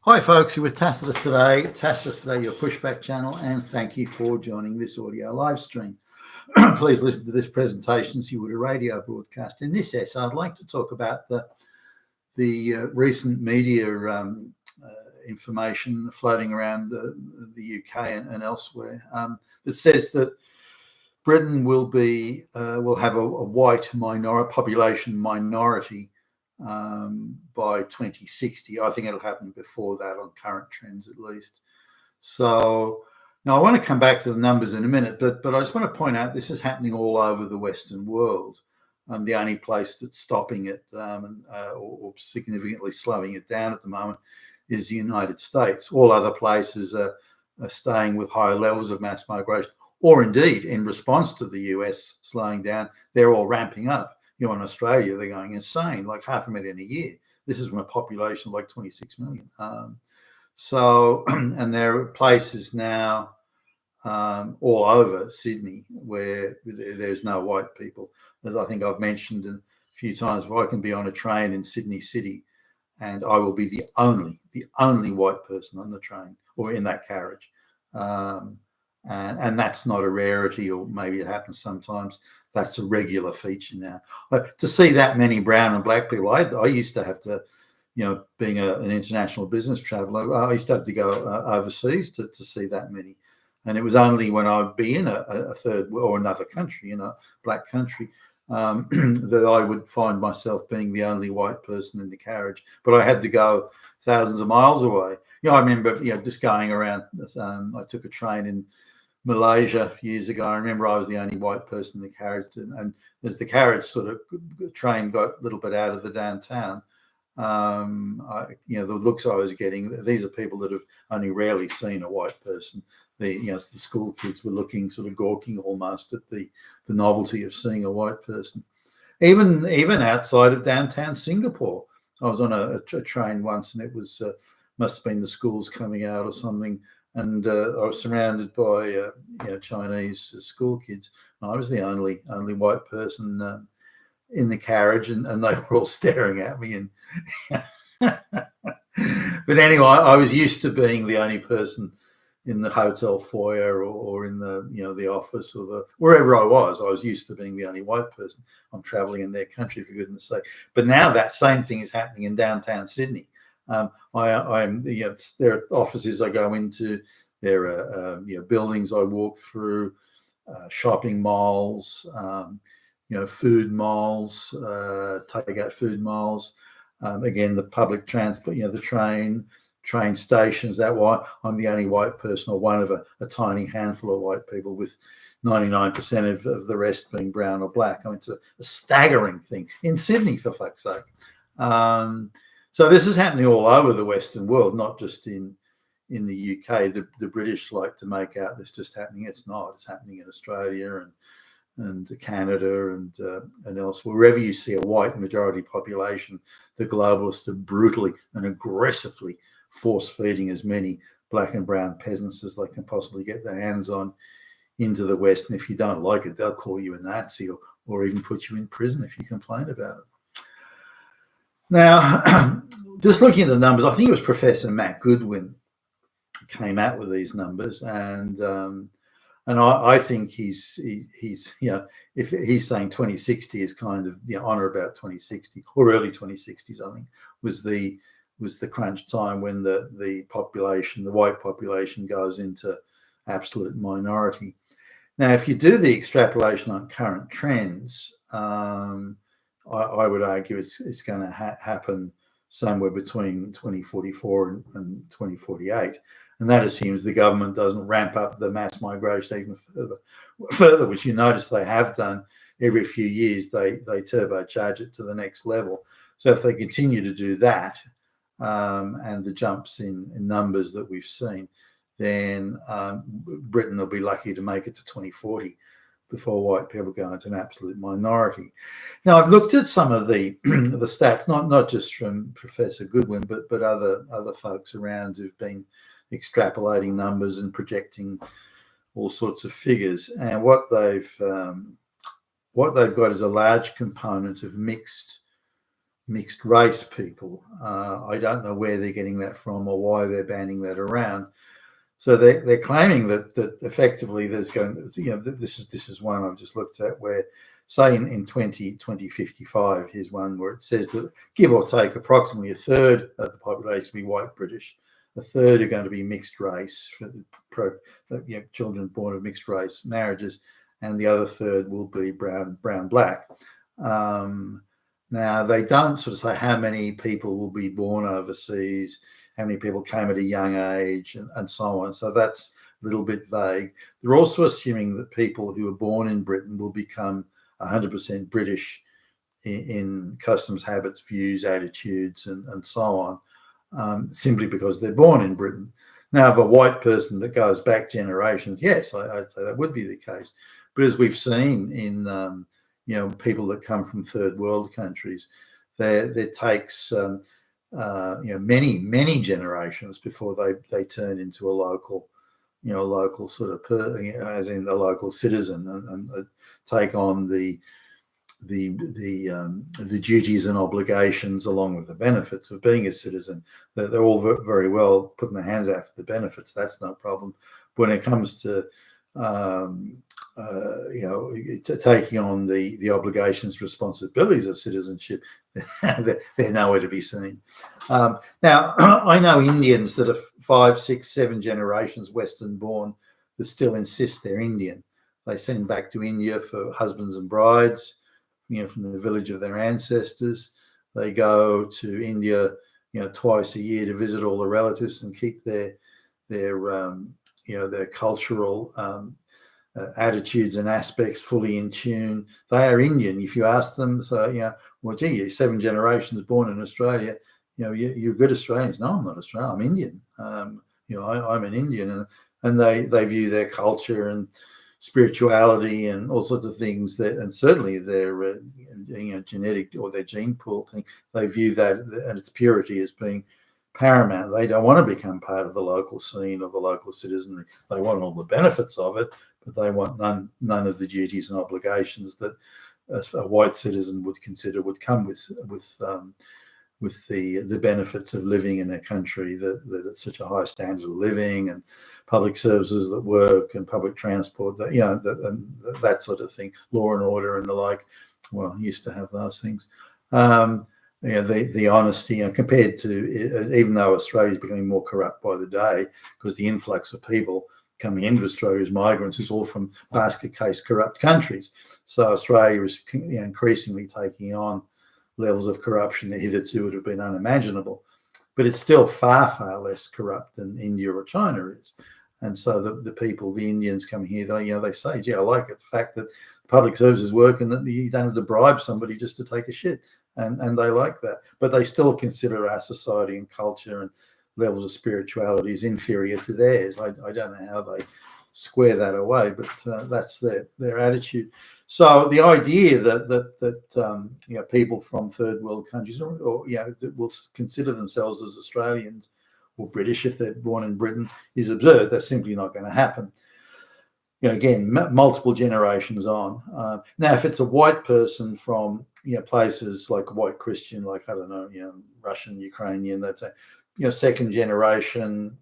Hi folks, you're with Tacitus Today. Tacitus Today, your pushback channel, and thank you for joining this audio live stream. Please listen to this presentation as you would a radio broadcast. In this essay, I'd like to talk about the recent media information floating around the UK and elsewhere that says that Britain will have a white population minority by 2060. I think it'll happen before that on current trends at least. So now I want to come back to the numbers in a minute, but I just want to point out this is happening all over the Western world. The only place that's stopping it or significantly slowing it down at the moment is the United States. All other places are staying with higher levels of mass migration, or indeed in response to the US slowing down, they're all ramping up. In Australia, they're going insane, like 500,000 a year. This is from a population of like 26 million. And there are places now all over Sydney where there's no white people. As I think I've mentioned a few times, if I can be on a train in Sydney City and I will be the only white person on the train or in that carriage. And that's not a rarity, or maybe it happens sometimes. That's a regular feature now. To see that many brown and black people, I used to have to, being an international business traveller, I used to have to go overseas to see that many. And it was only when I'd be in a third or another country, black country, that I would find myself being the only white person in the carriage. But I had to go thousands of miles away. I remember, just going around. I took a train in Malaysia years ago. I remember I was the only white person in the carriage, and as the carriage train got a little bit out of the downtown, the looks I was getting, these are people that have only rarely seen a white person. The school kids were looking sort of gawking almost at the novelty of seeing a white person. Even outside of downtown Singapore, I was on a train once, and it was must have been the schools coming out or something. And I was surrounded by Chinese school kids. I was the only white person in the carriage, and they were all staring at me. And but anyway, I was used to being the only person in the hotel foyer or in the office or wherever I was used to being the only white person. I'm traveling in their country, for goodness sake. But now that same thing is happening in downtown Sydney. There are offices I go into, there are buildings I walk through, shopping malls, food malls, takeout food malls. Again, the public transport, the train stations. That's why I'm the only white person, or one of a tiny handful of white people, with 99% of the rest being brown or black. I mean, it's a staggering thing in Sydney, for fuck's sake. So this is happening all over the Western world, not just in the UK. The British like to make out this just happening. It's not. It's happening in Australia and Canada and elsewhere. Wherever you see a white majority population, the globalists are brutally and aggressively force-feeding as many black and brown peasants as they can possibly get their hands on into the West. And if you don't like it, they'll call you a Nazi or even put you in prison if you complain about it. Now, just looking at the numbers, I think it was Professor Matt Goodwin came out with these numbers, and I think he's if he's saying 2060 is kind of on or about 2060 or early 2060s, I think was the crunch time when the white population goes into absolute minority. Now, if you do the extrapolation on current trends, I would argue it's going to happen somewhere between 2044 and 2048. And that assumes the government doesn't ramp up the mass migration even further, which you notice they have done every few years. They turbocharge it to the next level. So if they continue to do that, and the jumps in numbers that we've seen, then Britain will be lucky to make it to 2040 before white people go into an absolute minority. Now, I've looked at some of the stats, not just from Professor Goodwin, but other folks around who've been extrapolating numbers and projecting all sorts of figures. And what they've got is a large component of mixed mixed race people. I don't know where they're getting that from or why they're banning that around. So they're claiming that effectively there's going, this is one I've just looked at where, say in 2055, here's one where it says that give or take approximately a third of the population will be white British, a third are going to be mixed race, children born of mixed race marriages, and the other third will be brown black. Now they don't sort of say how many people will be born overseas, how many people came at a young age, and so on. So that's a little bit vague. They're also assuming that people who are born in Britain will become 100% British in customs, habits, views, attitudes, and so on, simply because they're born in Britain. Now, if a white person that goes back generations, yes, I'd say that would be the case. But as we've seen in people that come from third world countries, there takes many generations before they turn into a local sort of as in a local citizen and take on the duties and obligations along with the benefits of being a citizen. They're all very well putting their hands out for the benefits. That's no problem. When it comes to taking on the obligations, responsibilities of citizenship, they're nowhere to be seen. Now, I know Indians that are 5, 6, 7 generations Western born that still insist they're Indian. They send back to India for husbands and brides, from the village of their ancestors. They go to India, twice a year to visit all the relatives and keep their cultural attitudes and aspects fully in tune. They are Indian. If you ask them, so well, gee, you're 7 generations born in Australia. You're good Australians. No, I'm not Australian. I'm Indian. I'm an Indian, and they view their culture and spirituality and all sorts of things and certainly their genetic or their gene pool thing. They view that and its purity as being paramount. They don't want to become part of the local scene or the local citizenry. They want all the benefits of it, but they want none of the duties and obligations that a white citizen would consider would come with the benefits of living in a country that it's such a high standard of living and public services that work and public transport that sort of thing, law and order and the like. Well, used to have those things. The honesty, compared to, even though Australia is becoming more corrupt by the day because the influx of people coming into Australia as migrants is all from basket case corrupt countries. So Australia is increasingly taking on levels of corruption that hitherto would have been unimaginable, but it's still far, far less corrupt than India or China is. And so the people, the Indians coming here, they say, gee, I like it, the fact that public services work and that you don't have to bribe somebody just to take a shit. And they like that. But they still consider our society and culture and levels of spirituality as inferior to theirs. I don't know how they square that away, but that's their attitude. So the idea that people from third world countries or that will consider themselves as Australians or British if they're born in Britain is absurd. That's simply not going to happen. Again, multiple generations on. Now, if it's a white person from places like a white Christian, like I don't know, Russian, Ukrainian, that's second generation.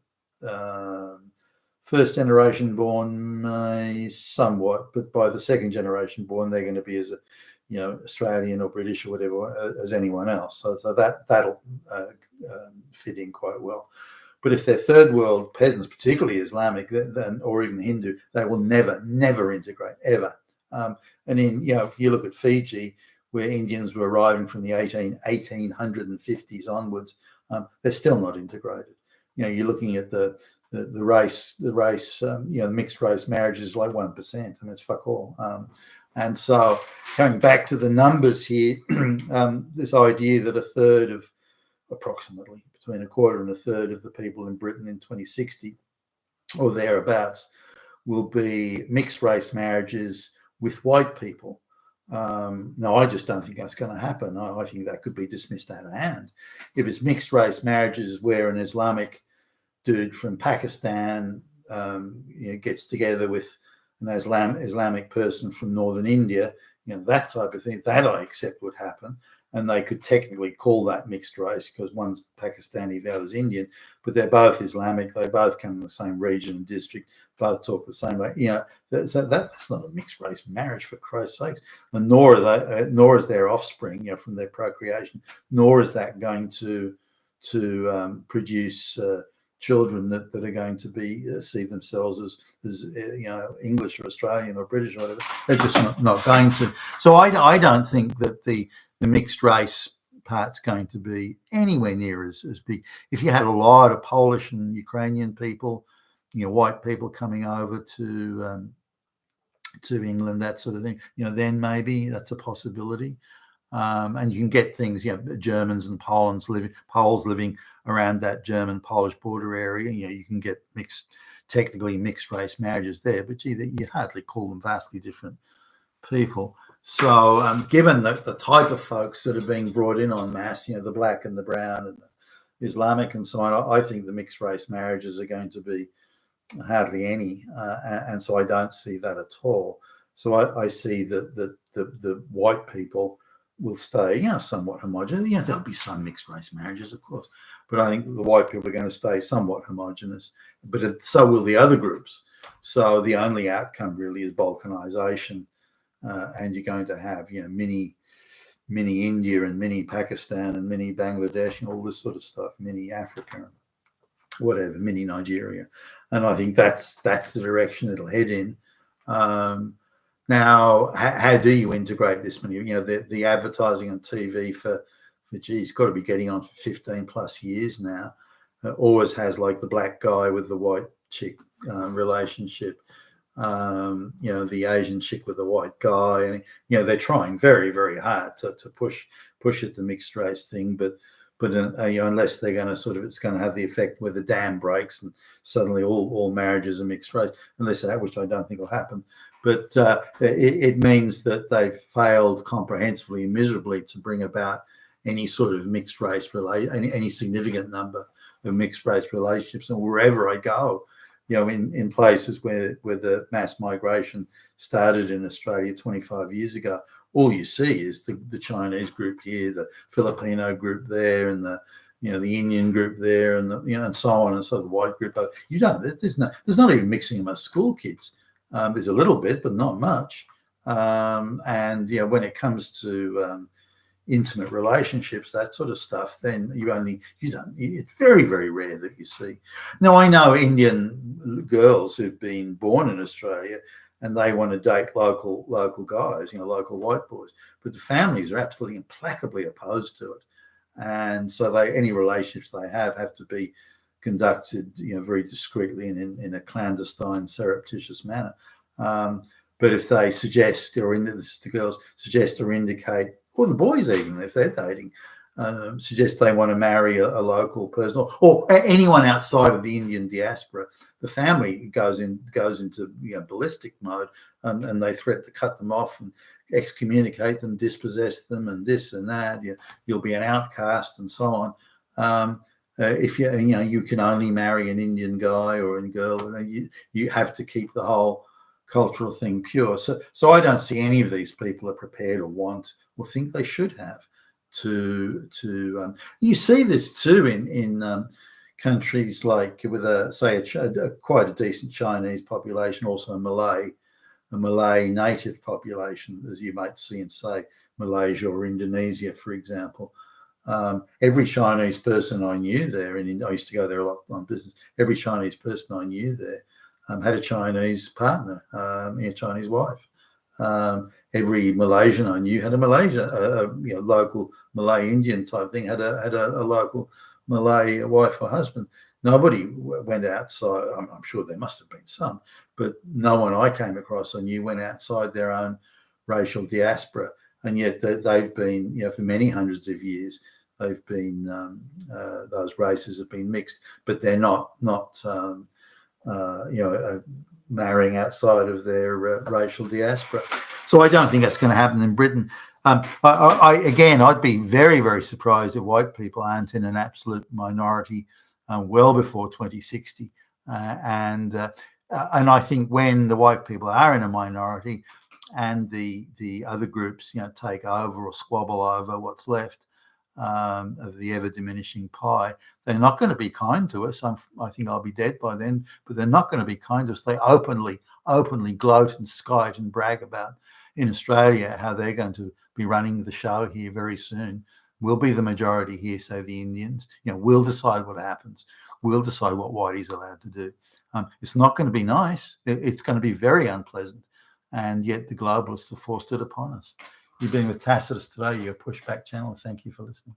First generation born, somewhat, but by the second generation born, they're going to be as Australian or British or whatever as anyone else. So that'll fit in quite well. But if they're third world peasants, particularly Islamic, or even Hindu, they will never integrate ever. And if you look at Fiji, where Indians were arriving from the 1850s onwards, they're still not integrated. You're looking at the race, mixed race marriages is like 1%. I mean, it's fuck all. And so going back to the numbers here, this idea that a third of, approximately between a quarter and a third of the people in Britain in 2060 or thereabouts will be mixed race marriages with white people. No, I just don't think that's going to happen. I think that could be dismissed out of hand. If it's mixed race marriages where an Islamic dude from Pakistan gets together with an Islamic person from northern India, that type of thing, that I accept would happen. and they could technically call that mixed race because one's Pakistani, the other's Indian, but they're both Islamic. They both come from the same region and district, both talk the same way. So that's not a mixed race marriage, for Christ's sakes. And nor is their offspring, from their procreation, nor is that going to produce children that are going to be see themselves as English or Australian or British or whatever. They're just not going to. So I don't think that the mixed race part's going to be anywhere near as big. If you had a lot of Polish and Ukrainian people, white people coming over to England, that sort of thing, then maybe that's a possibility. And you can get things, Germans and Poles living around that German-Polish border area. You can get technically mixed race marriages there, but you hardly call them vastly different people. So given the type of folks that are being brought in en masse, the black and the brown and the Islamic and so on, I think the mixed race marriages are going to be hardly any. And so I don't see that at all. So I see that the white people will stay, somewhat homogenous. There'll be some mixed race marriages, of course, but I think the white people are going to stay somewhat homogenous, but so will the other groups. So the only outcome really is balkanization, and you're going to have, mini India and mini Pakistan and mini Bangladesh and all this sort of stuff, mini Africa, whatever, mini Nigeria. And I think that's the direction it'll head in. Now, how do you integrate this many? The advertising on TV for geez, got to be getting on for 15 plus years now. Always has like the black guy with the white chick relationship. The Asian chick with the white guy, and they're trying very, very hard to push it the mixed race thing, but unless they're going to it's going to have the effect where the dam breaks and suddenly all marriages are mixed race, unless that, which I don't think will happen. But it means that they've failed comprehensively and miserably to bring about any sort of mixed race any significant number of mixed race relationships. And wherever I go, in places where the mass migration started in Australia 25 years ago, all you see is the Chinese group here, the Filipino group there, and the Indian group there, and and so on, and so the white group. There's not even mixing them as school kids. There's a little bit, but not much. And when it comes to intimate relationships, that sort of stuff, then it's very, very rare that you see. Now, I know Indian girls who've been born in Australia and they want to date local guys, local white boys, but the families are absolutely implacably opposed to it. And so any relationships they have to be conducted, very discreetly and in a clandestine, surreptitious manner. But if they suggest, the girls suggest or indicate, or the boys even, if they're dating, suggest they want to marry a local person or anyone outside of the Indian diaspora, the family goes into ballistic mode, and they threaten to cut them off and excommunicate them, dispossess them, and this and that. You'll be an outcast and so on. If you can only marry an Indian guy or a girl, you have to keep the whole cultural thing pure. So I don't see any of these people are prepared or want or think they should have to you see this too in countries like with quite a decent Chinese population, also a Malay native population, as you might see in, say, Malaysia or Indonesia, for example. Every Chinese person I knew there, and I used to go there a lot on business, every Chinese person I knew there had a Chinese partner, a Chinese wife. Every Malaysian I knew had a local Malay Indian type thing, had a local Malay wife or husband. Nobody went outside. I'm sure there must have been some, but no one I came across I knew went outside their own racial diaspora. And yet they've been, for many hundreds of years, they've been those races have been mixed, but they're not marrying outside of their racial diaspora. So I don't think that's going to happen in Britain. I'd be very, very surprised if white people aren't in an absolute minority well before 2060. And I think when the white people are in a minority, and the other groups, take over or squabble over what's left of the ever diminishing pie, they're not going to be kind to us. I think I'll be dead by then, but they're not going to be kind to us. They openly gloat and skite and brag about in Australia how they're going to be running the show here very soon. We'll be the majority here, say the Indians. We'll decide what happens. We'll decide what whitey's allowed to do. It's not going to be nice. It's going to be very unpleasant. And yet the globalists have forced it upon us. You've been with Tacitus today, your pushback channel. Thank you for listening.